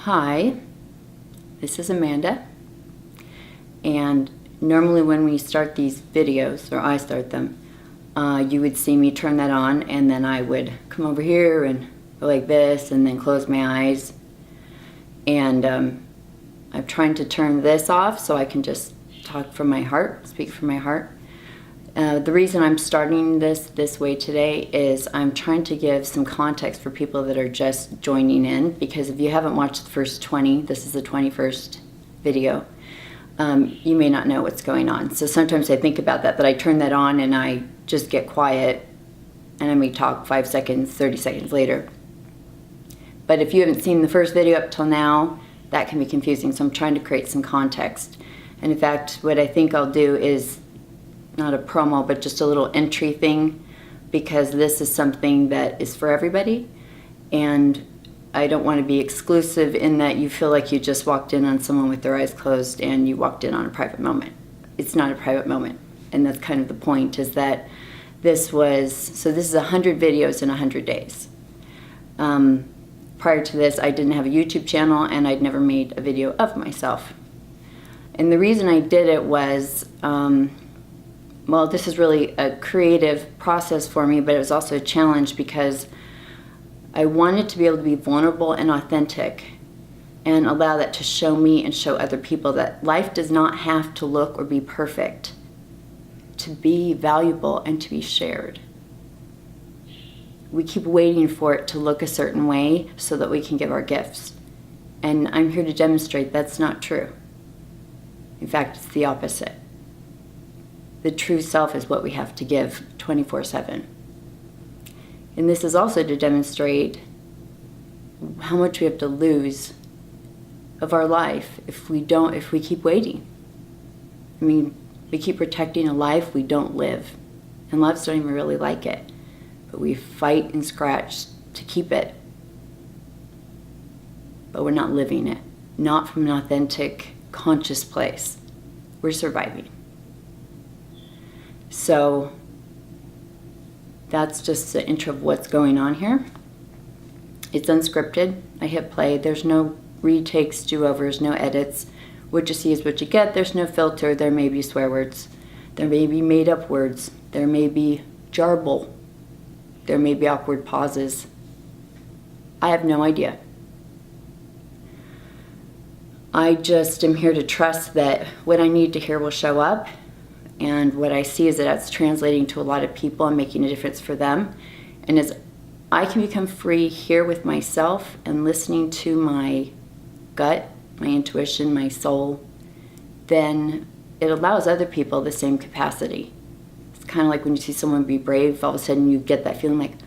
Hi, this is Amanda, and normally when we start these videos, or I start them, you would see me turn that on, and then I would come over here and go like this and then close my eyes, and I'm trying to turn this off so I can just talk from my heart, speak from my heart. The reason I'm starting this way today is I'm trying to give some context for people that are just joining in, because if you haven't watched the first 20, this is the 21st video, you may not know what's going on. So sometimes I think about that I turn that on and I just get quiet and I may talk 5 seconds, 30 seconds later. But if you haven't seen the first video up till now, that can be confusing, so I'm trying to create some context. And in fact, what I think I'll do is not a promo, but just a little entry thing, because this is something that is for everybody, and I don't want to be exclusive in that you feel like you just walked in on someone with their eyes closed and you walked in on a private moment. It's not a private moment, and that's kind of the point, is that this is 100 videos in 100 days. Prior to this, I didn't have a YouTube channel and I'd never made a video of myself. And the reason I did it was, well, this is really a creative process for me, but it was also a challenge because I wanted to be able to be vulnerable and authentic and allow that to show me and show other people that life does not have to look or be perfect to be valuable and to be shared. We keep waiting for it to look a certain way so that we can give our gifts. And I'm here to demonstrate that's not true. In fact, it's the opposite. The true self is what we have to give 24/7. And this is also to demonstrate how much we have to lose of our life if we keep waiting. I mean, we keep protecting a life we don't live. And lives don't even really like it. But we fight and scratch to keep it. But we're not living it. Not from an authentic, conscious place. We're surviving. So that's just the intro of what's going on here. It's unscripted. I hit play. There's no retakes, do-overs, no edits. What you see is what you get. There's no filter. There may be swear words. There may be made-up words. There may be jarble. There may be awkward pauses. I have no idea. I just am here to trust that what I need to hear will show up. And what I see is that it's translating to a lot of people and making a difference for them. And as I can become free here with myself and listening to my gut, my intuition, my soul, then it allows other people the same capacity. It's kind of like when you see someone be brave, all of a sudden you get that feeling like,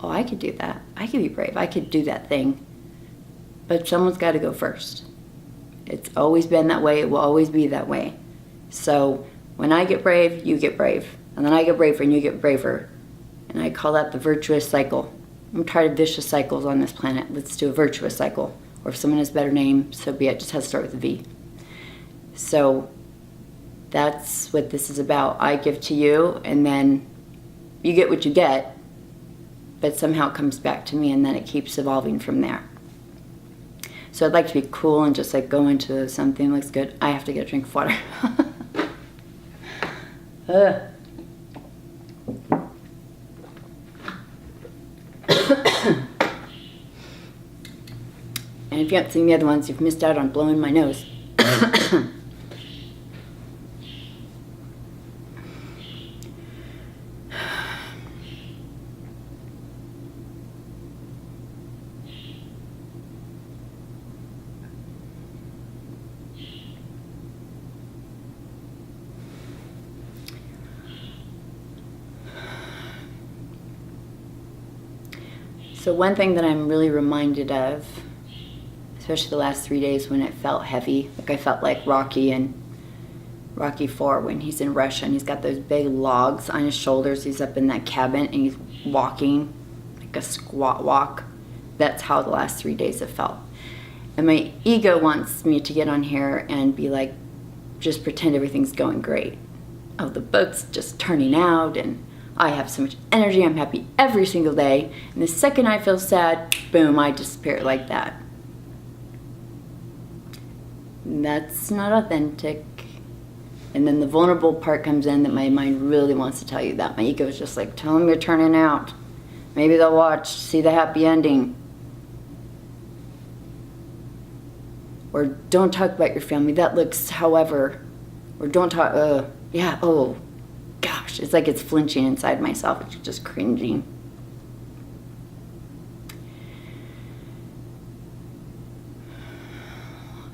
oh, I could do that. I could be brave. I could do that thing. But someone's got to go first. It's always been that way. It will always be that way. So when I get brave, you get brave. And then I get braver and you get braver. And I call that the virtuous cycle. I'm tired of vicious cycles on this planet. Let's do a virtuous cycle. Or if someone has a better name, so be it. It just has to start with a V. So that's what this is about. I give to you, and then you get what you get, but somehow it comes back to me, and then it keeps evolving from there. So I'd like to be cool and just like go into something that looks good. I have to get a drink of water. And if you haven't seen the other ones, you've missed out on blowing my nose. So one thing that I'm really reminded of, especially the last 3 days when it felt heavy, like I felt like Rocky in Rocky IV when he's in Russia and he's got those big logs on his shoulders. He's up in that cabin and he's walking like a squat walk. That's how the last 3 days have felt. And my ego wants me to get on here and be like, just pretend everything's going great. Oh, the boat's just turning out and I have so much energy, I'm happy every single day. And the second I feel sad, boom, I disappear like that. That's not authentic. And then the vulnerable part comes in that my mind really wants to tell you that. My ego is just like, tell them you're turning out. Maybe they'll watch, see the happy ending. Or don't talk about your family. That looks, however. Or don't talk, yeah, oh, gosh. It's like it's flinching inside myself. It's just cringing.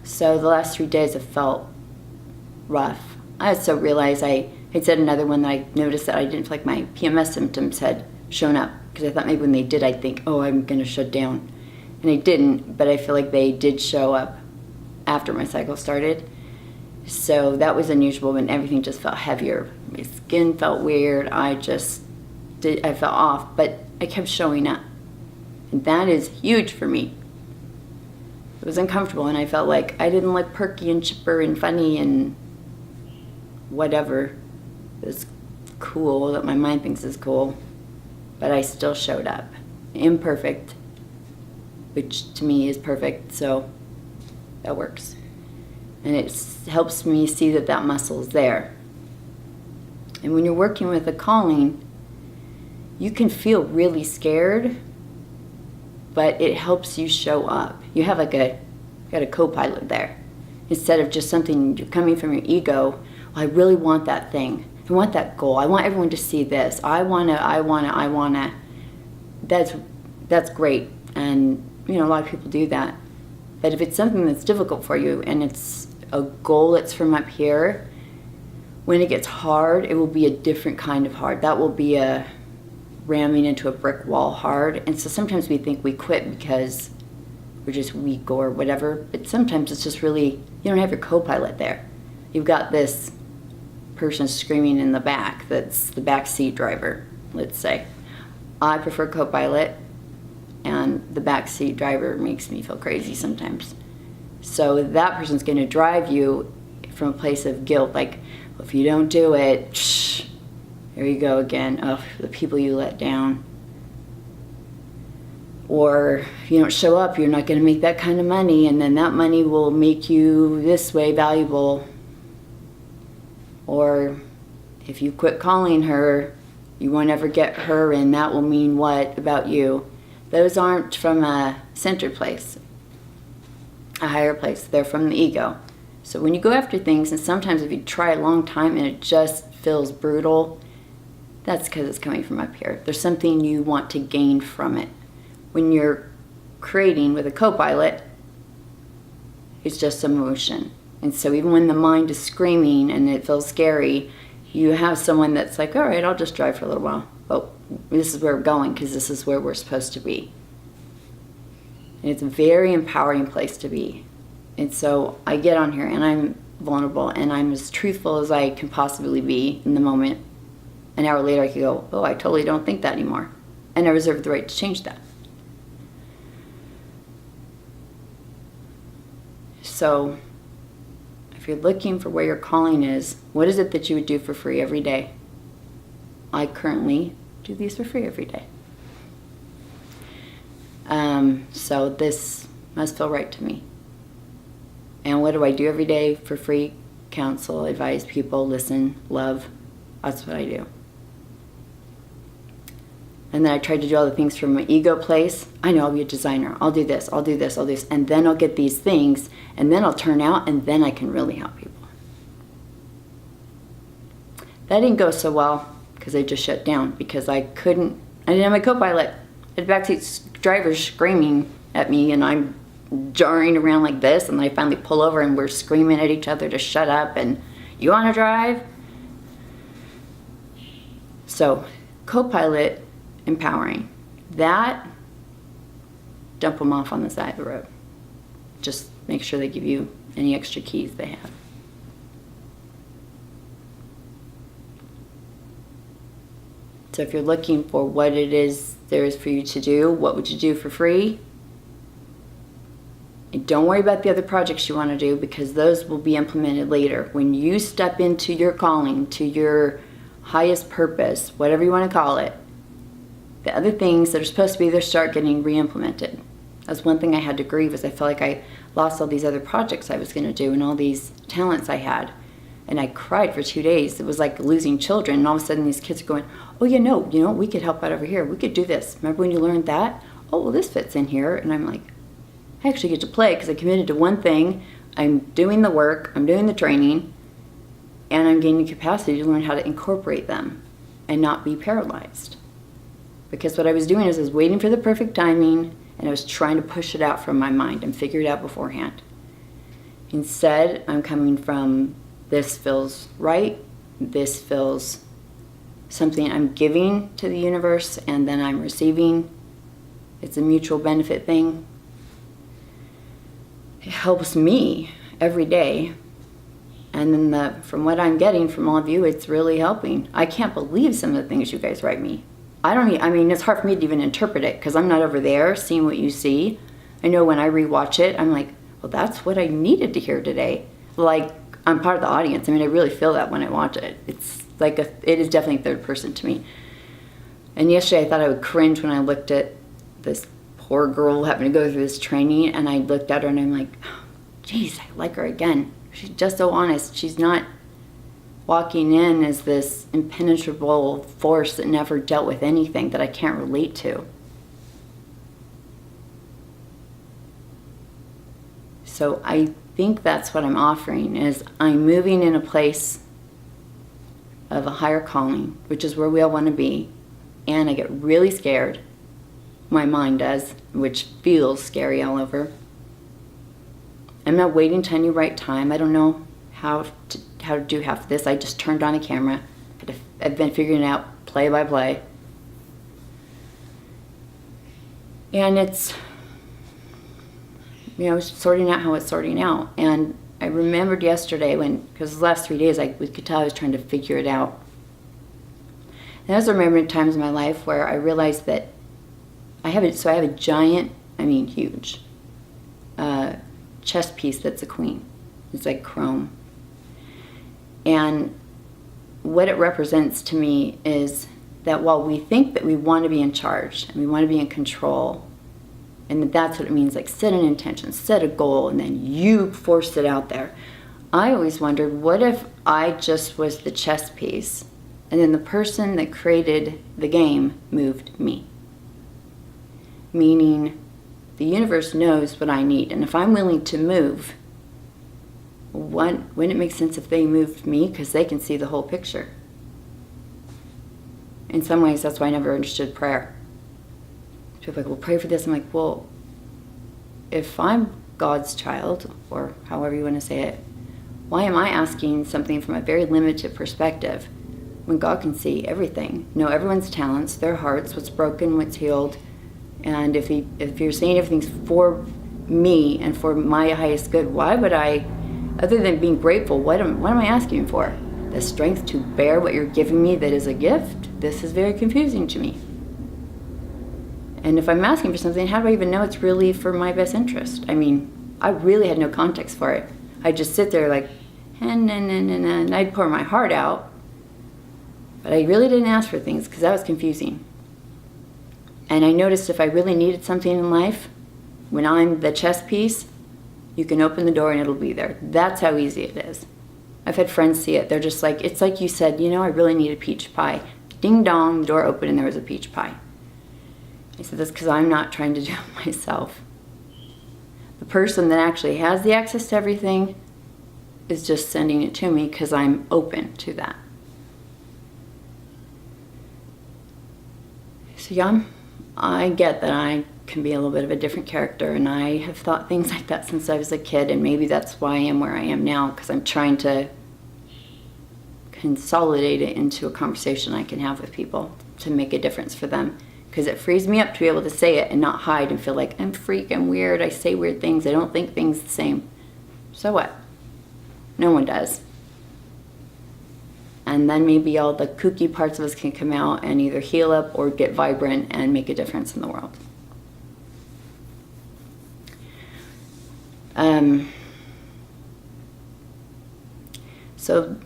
So the last 3 days have felt rough. I also realized I had said another one that I noticed that I didn't feel like my PMS symptoms had shown up, because I thought maybe when they did I'd think, oh, I'm going to shut down. And I didn't, but I feel like they did show up after my cycle started. So that was unusual, and everything just felt heavier. My skin felt weird. I felt off, but I kept showing up. And that is huge for me. It was uncomfortable, and I felt like I didn't look perky and chipper and funny and whatever is cool that my mind thinks is cool, but I still showed up. Imperfect, which to me is perfect, so that works. And it helps me see that that muscle is there. And when you're working with a calling, you can feel really scared, but it helps you show up. You have like got a co-pilot there. Instead of just something you're coming from your ego, well, I really want that thing. I want that goal. I want everyone to see this. I wanna. That's great. And a lot of people do that. But if it's something that's difficult for you and it's a goal that's from up here, when it gets hard, it will be a different kind of hard. That will be a ramming into a brick wall hard. And so sometimes we think we quit because we're just weak or whatever, but sometimes it's just really, you don't have your co-pilot there. You've got this person screaming in the back that's the back seat driver, let's say. I prefer co-pilot, and the back seat driver makes me feel crazy sometimes. So that person's going to drive you from a place of guilt, like, well, if you don't do it, here you go again. Oh, the people you let down. Or if you don't show up, you're not going to make that kind of money, and then that money will make you this way valuable. Or if you quit calling her, you won't ever get her, and that will mean what about you? Those aren't from a centered place, a higher place. They're from the ego. So when you go after things, and sometimes if you try a long time and it just feels brutal, that's because it's coming from up here. There's something you want to gain from it. When you're creating with a co-pilot, it's just emotion. And so even when the mind is screaming and it feels scary, you have someone that's like, all right, I'll just drive for a little while. Oh, this is where we're going because this is where we're supposed to be. And it's a very empowering place to be. And so I get on here and I'm vulnerable and I'm as truthful as I can possibly be in the moment. An hour later I could go, oh, I totally don't think that anymore. And I reserve the right to change that. So if you're looking for where your calling is, what is it that you would do for free every day? I currently do these for free every day. So this must feel right to me. And what do I do every day for free? Counsel, advise people, listen, love. That's what I do. And then I try to do all the things from my ego place. I know I'll be a designer. I'll do this, I'll do this, I'll do this. And then I'll get these things, and then I'll turn out, and then I can really help people. That didn't go so well because I just shut down because I didn't have my co-pilot. The backseat driver's screaming at me, and I'm jarring around like this, and then I finally pull over, and we're screaming at each other to shut up, and you want to drive? So, co-pilot, empowering. That, dump them off on the side of the road. Just make sure they give you any extra keys they have. So if you're looking for what it is there is for you to do, what would you do for free? And don't worry about the other projects you want to do because those will be implemented later. When you step into your calling, to your highest purpose, whatever you want to call it, the other things that are supposed to be there start getting re-implemented. That's one thing I had to grieve, was I felt like I lost all these other projects I was going to do and all these talents I had. And I cried for 2 days. It was like losing children. And all of a sudden these kids are going, oh, yeah, no, we could help out over here. We could do this. Remember when you learned that? Oh, well, this fits in here. And I'm like, I actually get to play because I committed to one thing. I'm doing the work. I'm doing the training. And I'm gaining capacity to learn how to incorporate them and not be paralyzed. Because what I was doing is I was waiting for the perfect timing, and I was trying to push it out from my mind and figure it out beforehand. Instead, I'm coming from, this feels right, this feels something I'm giving to the universe, and then I'm receiving. It's a mutual benefit thing. It helps me every day. And then from what I'm getting from all of you, it's really helping. I can't believe some of the things you guys write me. It's hard for me to even interpret it because I'm not over there seeing what you see. I know when I rewatch it, I'm like, well, that's what I needed to hear today. Like, I'm part of the audience. I really feel that when I watch it. It's like, it is definitely third person to me. And yesterday I thought I would cringe when I looked at this poor girl having to go through this training, and I looked at her and I'm like, oh, geez, I like her again. She's just so honest. She's not walking in as this impenetrable force that never dealt with anything that I can't relate to. So I think that's what I'm offering, is I'm moving in a place of a higher calling, which is where we all want to be. And I get really scared. My mind does, which feels scary all over. I'm not waiting to any right time. I don't know how to do half of this. I just turned on a camera. I've been figuring it out play by play. And it's, sorting out how it's sorting out. And I remembered yesterday because the last 3 days I could tell I was trying to figure it out. And I also remembered times in my life where I realized that I have a giant, huge, chess piece that's a queen. It's like chrome. And what it represents to me is that while we think that we want to be in charge and we want to be in control, and that's what it means, like set an intention, set a goal, and then you force it out there. I always wondered, what if I just was the chess piece, and then the person that created the game moved me? Meaning, the universe knows what I need, and if I'm willing to move, wouldn't it make sense if they moved me, because they can see the whole picture? In some ways, that's why I never understood prayer. People are like, well, pray for this. I'm like, well, if I'm God's child, or however you want to say it, why am I asking something from a very limited perspective when God can see everything, know everyone's talents, their hearts, what's broken, what's healed? And if you're saying everything's for me and for my highest good, why would I, other than being grateful, what am I asking for? The strength to bear what you're giving me that is a gift? This is very confusing to me. And if I'm asking for something, how do I even know it's really for my best interest? I really had no context for it. I'd just sit there like, and I'd pour my heart out. But I really didn't ask for things because that was confusing. And I noticed if I really needed something in life, when I'm the chess piece, you can open the door and it'll be there. That's how easy it is. I've had friends see it. They're just like, it's like you said, I really need a peach pie. Ding dong, the door opened and there was a peach pie. I said, that's because I'm not trying to do it myself. The person that actually has the access to everything is just sending it to me because I'm open to that. So yeah, I get that I can be a little bit of a different character, and I have thought things like that since I was a kid, and maybe that's why I am where I am now, because I'm trying to consolidate it into a conversation I can have with people to make a difference for them. Because it frees me up to be able to say it and not hide and feel like I'm a freak, I'm weird, I say weird things, I don't think things the same. So what? No one does. And then maybe all the kooky parts of us can come out and either heal up or get vibrant and make a difference in the world. So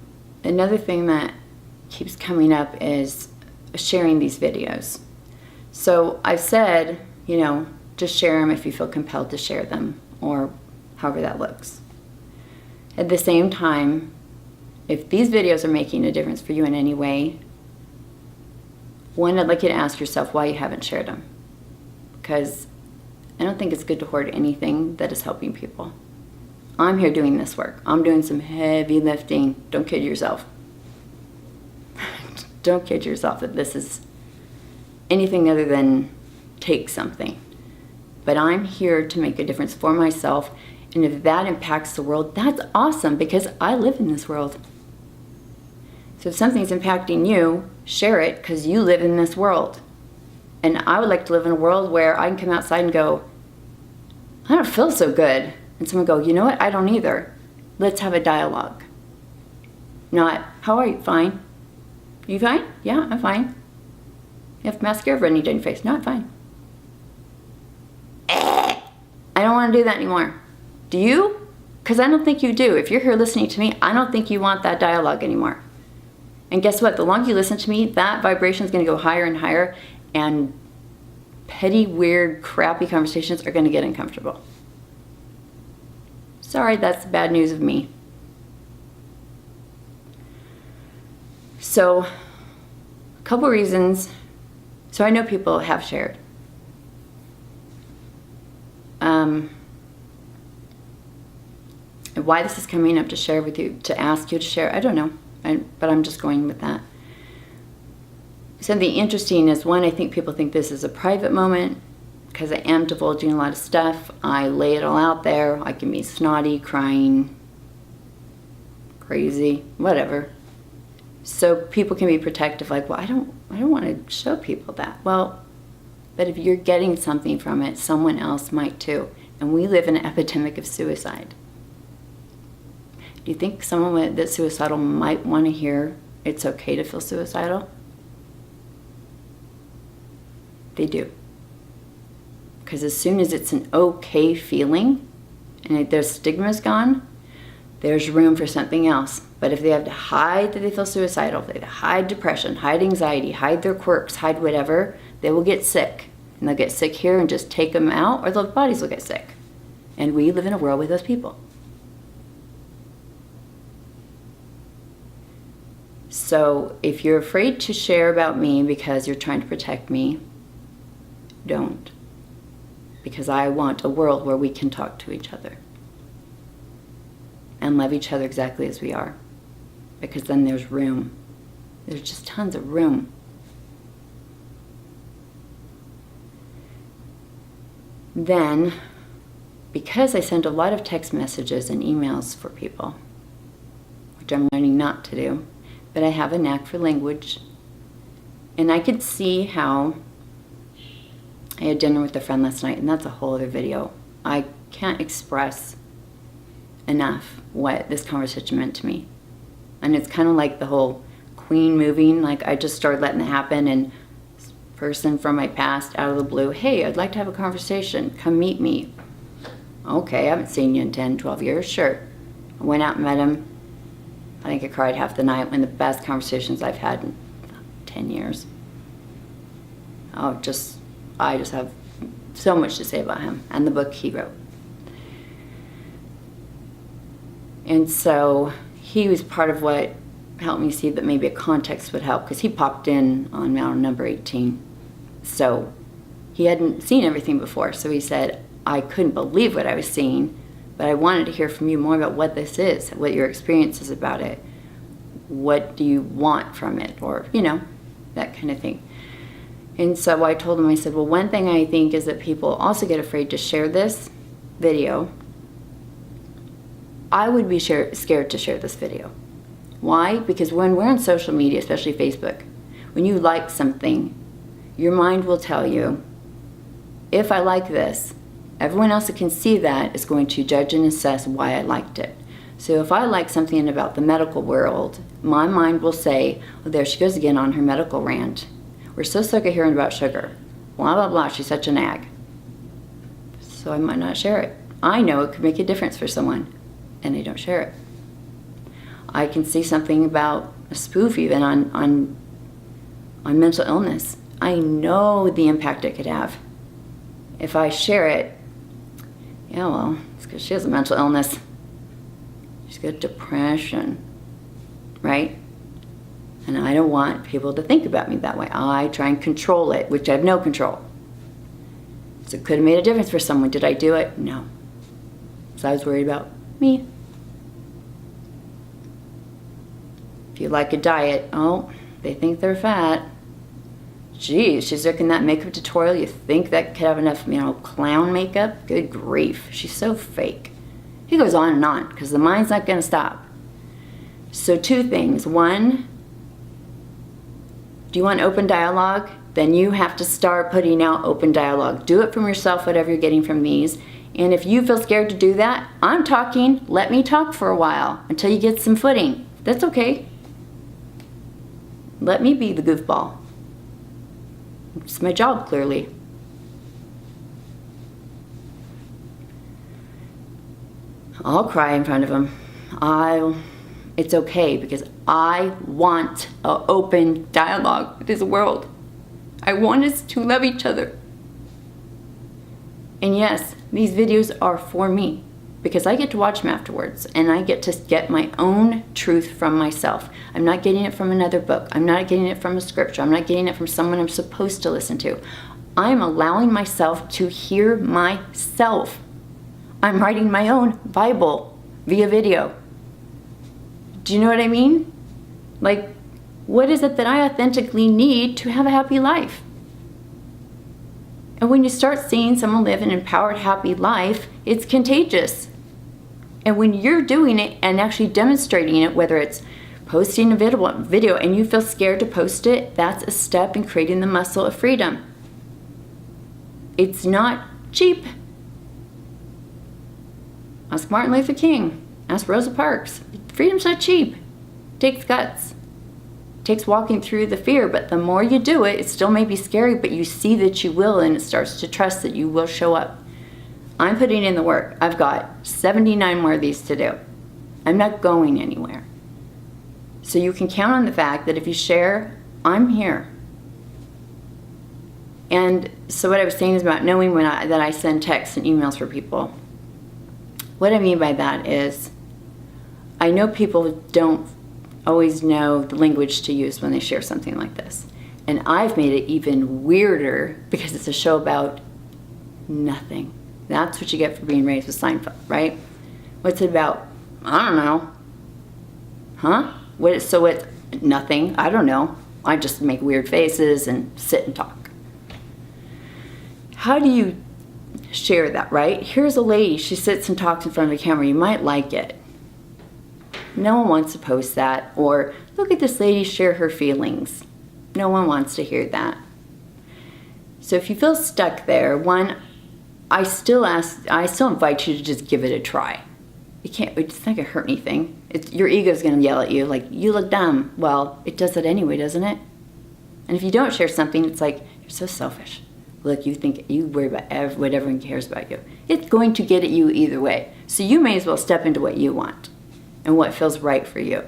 another thing that keeps coming up is sharing these videos. So I've said, just share them if you feel compelled to share them, or however that looks. At the same time, if these videos are making a difference for you in any way, one, I'd like you to ask yourself why you haven't shared them. Because I don't think it's good to hoard anything that is helping people. I'm here doing this work. I'm doing some heavy lifting. Don't kid yourself. Don't kid yourself that this is anything other than take something. But I'm here to make a difference for myself, and if that impacts the world, that's awesome, because I live in this world. So if something's impacting you, share it, because you live in this world. And I would like to live in a world where I can come outside and go, I don't feel so good. And someone go, you know what, I don't either. Let's have a dialogue. Not, how are you? Fine. You fine? Yeah, I'm fine. You have mascara running down your face. No, I'm fine. I don't want to do that anymore. Do you? Because I don't think you do. If you're here listening to me, I don't think you want that dialogue anymore. And guess what? The longer you listen to me, that vibration is going to go higher and higher, and petty, weird, crappy conversations are going to get uncomfortable. Sorry, that's the bad news of me. So, a couple reasons. So I know people have shared. Why this is coming up to share with you, to ask you to share, I don't know. But I'm just going with that. Something interesting is, one, I think people think this is a private moment because I am divulging a lot of stuff. I lay it all out there. I can be snotty, crying, crazy, whatever. So people can be protective, like, well, I don't want to show people that. Well, but if you're getting something from it, someone else might too. And we live in an epidemic of suicide. Do you think someone that's suicidal might want to hear it's okay to feel suicidal? They do. Because as soon as it's an okay feeling and their stigma's gone, there's room for something else. But if they have to hide that they feel suicidal, if they have to hide depression, hide anxiety, hide their quirks, hide whatever, they will get sick. And they'll get sick here and just take them out, or their bodies will get sick. And we live in a world with those people. So if you're afraid to share about me because you're trying to protect me, don't. Because I want a world where we can talk to each other and love each other exactly as we are. Because then there's room. There's just tons of room. Then, because I send a lot of text messages and emails for people, which I'm learning not to do, but I have a knack for language, and I could see how I had dinner with a friend last night, and that's a whole other video. I can't express enough what this conversation meant to me. And it's kind of like the whole queen moving, like I just started letting it happen, and this person from my past out of the blue, hey, I'd like to have a conversation, come meet me. Okay, I haven't seen you in 10, 12 years, sure. I went out and met him. I think I cried half the night, one of the best conversations I've had in 10 years. I just have so much to say about him and the book he wrote. And so he was part of what helped me see that maybe a context would help, because he popped in on mountain number 18. So he hadn't seen everything before. So he said, I couldn't believe what I was seeing, but I wanted to hear from you more about what this is, what your experience is about it. What do you want from it? Or, that kind of thing. And so I told him, I said, well, one thing I think is that people also get afraid to share this video. I would be scared to share this video. Why? Because when we're on social media, especially Facebook, when you like something, your mind will tell you, if I like this, everyone else that can see that is going to judge and assess why I liked it. So if I like something about the medical world, my mind will say, oh, there she goes again on her medical rant. We're so sick of hearing about sugar. Blah, blah, blah, she's such a nag. So I might not share it. I know it could make a difference for someone, and they don't share it. I can see something about a spoof even on mental illness. I know the impact it could have. if I share it, yeah, well, it's because she has a mental illness. She's got depression, right? And I don't want people to think about me that way. I try and control it, which I have no control. So it could have made a difference for someone. Did I do it? No. So I was worried about me. If you like a diet, oh, they think they're fat. Geez, she's looking at that makeup tutorial. You think that could have enough, clown makeup? Good grief. She's so fake. He goes on and on because the mind's not going to stop. So 2 things. 1, do you want open dialogue? Then you have to start putting out open dialogue. Do it from yourself, whatever you're getting from these. And if you feel scared to do that, I'm talking. Let me talk for a while until you get some footing. That's okay. Let me be the goofball. It's my job, clearly. I'll cry in front of him. It's okay because I want an open dialogue with this world. I want us to love each other. And yes, these videos are for me because I get to watch them afterwards and I get to get my own truth from myself. I'm not getting it from another book. I'm not getting it from a scripture. I'm not getting it from someone I'm supposed to listen to. I'm allowing myself to hear myself. I'm writing my own Bible via video. Do you know what I mean? Like, what is it that I authentically need to have a happy life? And when you start seeing someone live an empowered, happy life, it's contagious. And when you're doing it and actually demonstrating it, whether it's posting a video and you feel scared to post it, that's a step in creating the muscle of freedom. It's not cheap. Ask Martin Luther King. Ask Rosa Parks. Freedom's not cheap. It takes guts. It takes walking through the fear, but the more you do it, it still may be scary, but you see that you will, and it starts to trust that you will show up. I'm putting in the work. I've got 79 more of these to do. I'm not going anywhere. So you can count on the fact that if you share, I'm here. And so what I was saying is about knowing that I send texts and emails for people. What I mean by that is I know people don't always know the language to use when they share something like this. And I've made it even weirder because it's a show about nothing. That's what you get for being raised with Seinfeld, right? What's it about? I don't know. Huh? So it's nothing. I don't know. I just make weird faces and sit and talk. How do you share that, right? Here's a lady. She sits and talks in front of a camera. You might like it. No one wants to post that. Or look at this lady share her feelings. No one wants to hear that. So if you feel stuck there, one, I still invite you to just give it a try. It's not gonna hurt anything. Your ego's gonna yell at you like, you look dumb. Well, it does that anyway, doesn't it? And if you don't share something, it's like, you're so selfish. Look, you worry about what everyone cares about you. It's going to get at you either way. So you may as well step into what you want and what feels right for you.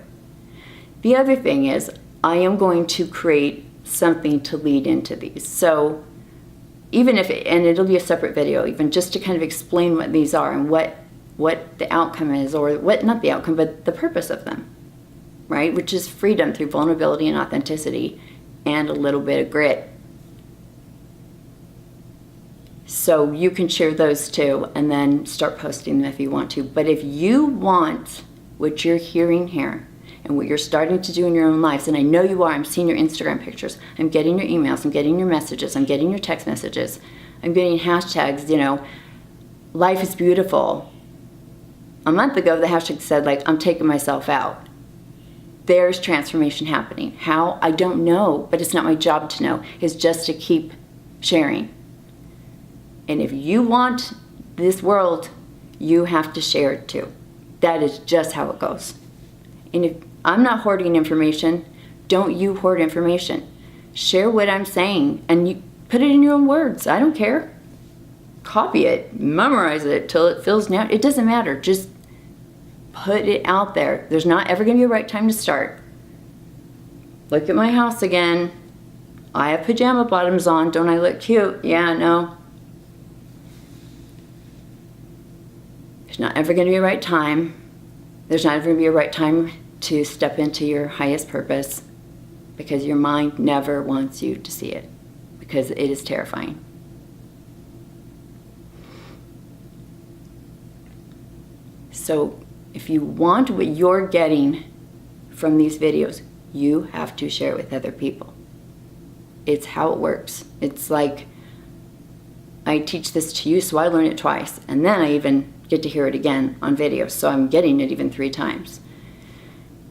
The other thing is, I am going to create something to lead into these. So even if, and it'll be a separate video, even just to kind of explain what these are and what the outcome is, or not the outcome, but the purpose of them, right? Which is freedom through vulnerability and authenticity and a little bit of grit. So you can share those too and then start posting them if you want to. But if you want what you're hearing here and what you're starting to do in your own lives, and I know you are, I'm seeing your Instagram pictures, I'm getting your emails, I'm getting your messages, I'm getting your text messages, I'm getting hashtags, life is beautiful. A month ago, the hashtag said, I'm taking myself out. There's transformation happening. How? I don't know, but it's not my job to know. It's just to keep sharing. And if you want this world, you have to share it too. That is just how it goes. And if I'm not hoarding information, don't you hoard information. Share what I'm saying and you put it in your own words. I don't care. Copy it, memorize it till it feels natural. It doesn't matter. Just put it out there. There's not ever going to be a right time to start. Look at my house again. I have pajama bottoms on. Don't I look cute? Yeah, no. There's not ever going to be a right time. There's not ever going to be a right time to step into your highest purpose, because your mind never wants you to see it, because it is terrifying. So if you want what you're getting from these videos, you have to share it with other people. It's how it works. It's like, I teach this to you, so I learn it twice, and then I even get to hear it again on video, so I'm getting it even 3 times.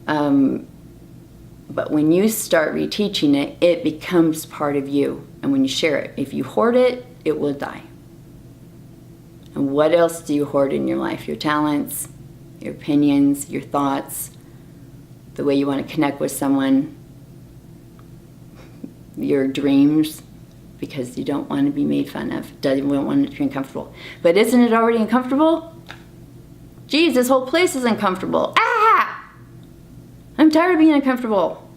But when you start reteaching it, it becomes part of you, and when you share it, if you hoard it, it will die. And what else do you hoard in your life? Your talents, your opinions, your thoughts, the way you want to connect with someone, your dreams, because you don't want to be made fun of. You don't want it to be uncomfortable. But isn't it already uncomfortable? Geez, this whole place is uncomfortable. Ah! I'm tired of being uncomfortable.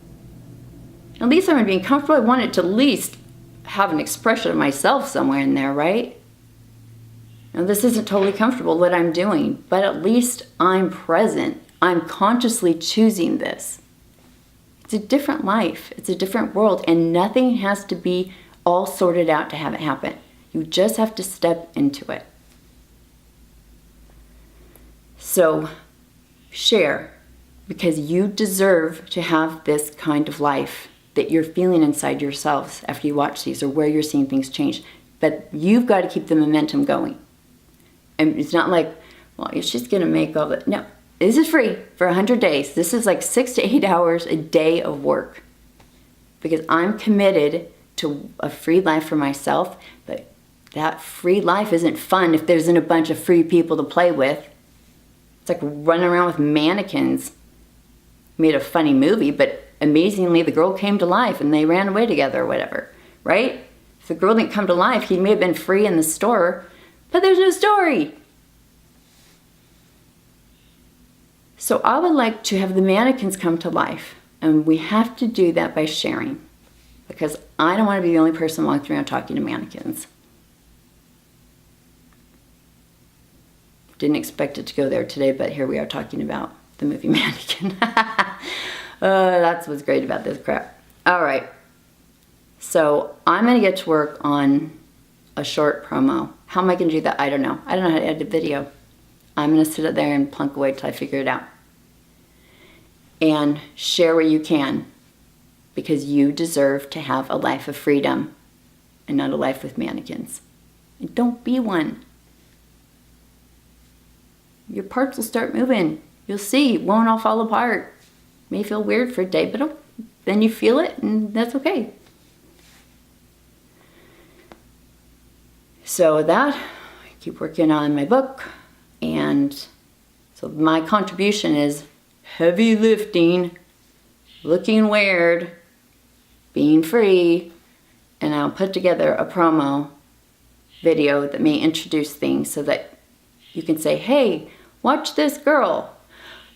At least I'm going to be uncomfortable. I want it to at least have an expression of myself somewhere in there, right? Now, this isn't totally comfortable, what I'm doing, but at least I'm present. I'm consciously choosing this. It's a different life. It's a different world, and nothing has to be all sorted out to have it happen. You just have to step into it. So, share, because you deserve to have this kind of life that you're feeling inside yourselves after you watch these, or where you're seeing things change. But you've got to keep the momentum going. And it's not like, well, it's just going to make all the... No, this is free for 100 days. This is like 6 to 8 hours a day of work. Because I'm committed to a free life for myself, but that free life isn't fun if there isn't a bunch of free people to play with. It's like running around with mannequins. Made a funny movie, but amazingly the girl came to life and they ran away together or whatever, right? If the girl didn't come to life, he may have been free in the store, but there's no story. So I would like to have the mannequins come to life, and we have to do that by sharing, because I don't want to be the only person walking around talking to mannequins. Didn't expect it to go there today, but here we are talking about the movie Mannequin. That's what's great about this crap. All right. So I'm going to get to work on a short promo. How am I going to do that? I don't know. I don't know how to edit a video. I'm going to sit there and plunk away till I figure it out. And share what you can, because you deserve to have a life of freedom and not a life with mannequins. And don't be one. Your parts will start moving. You'll see. It won't all fall apart. It may feel weird for a day, but then you feel it, and that's okay. So with that, I keep working on my book. And so my contribution is heavy lifting, looking weird, being free, and I'll put together a promo video that may introduce things so that you can say, hey, watch this girl,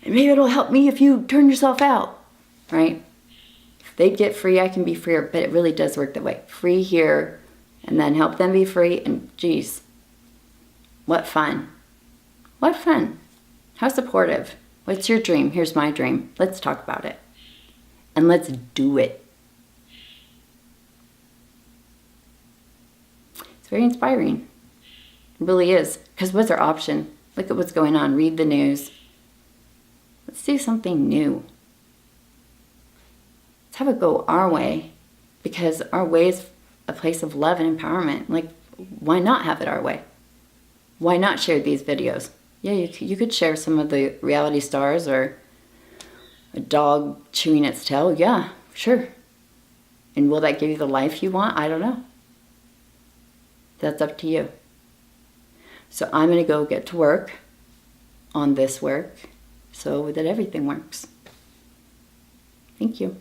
and maybe it'll help me if you turn yourself out, right? If they get free, I can be freer, but it really does work that way. Free here, and then help them be free, and geez, what fun. What fun. How supportive. What's your dream? Here's my dream. Let's talk about it. And let's do it. It's very inspiring. It really is. Because what's our option? Look at what's going on. Read the news. Let's do something new. Let's have it go our way. Because our way is a place of love and empowerment. Like, why not have it our way? Why not share these videos? Yeah, you could share some of the reality stars, or a dog chewing its tail. Yeah, sure. And will that give you the life you want? I don't know. That's up to you. So I'm going to go get to work on this work so that everything works. Thank you.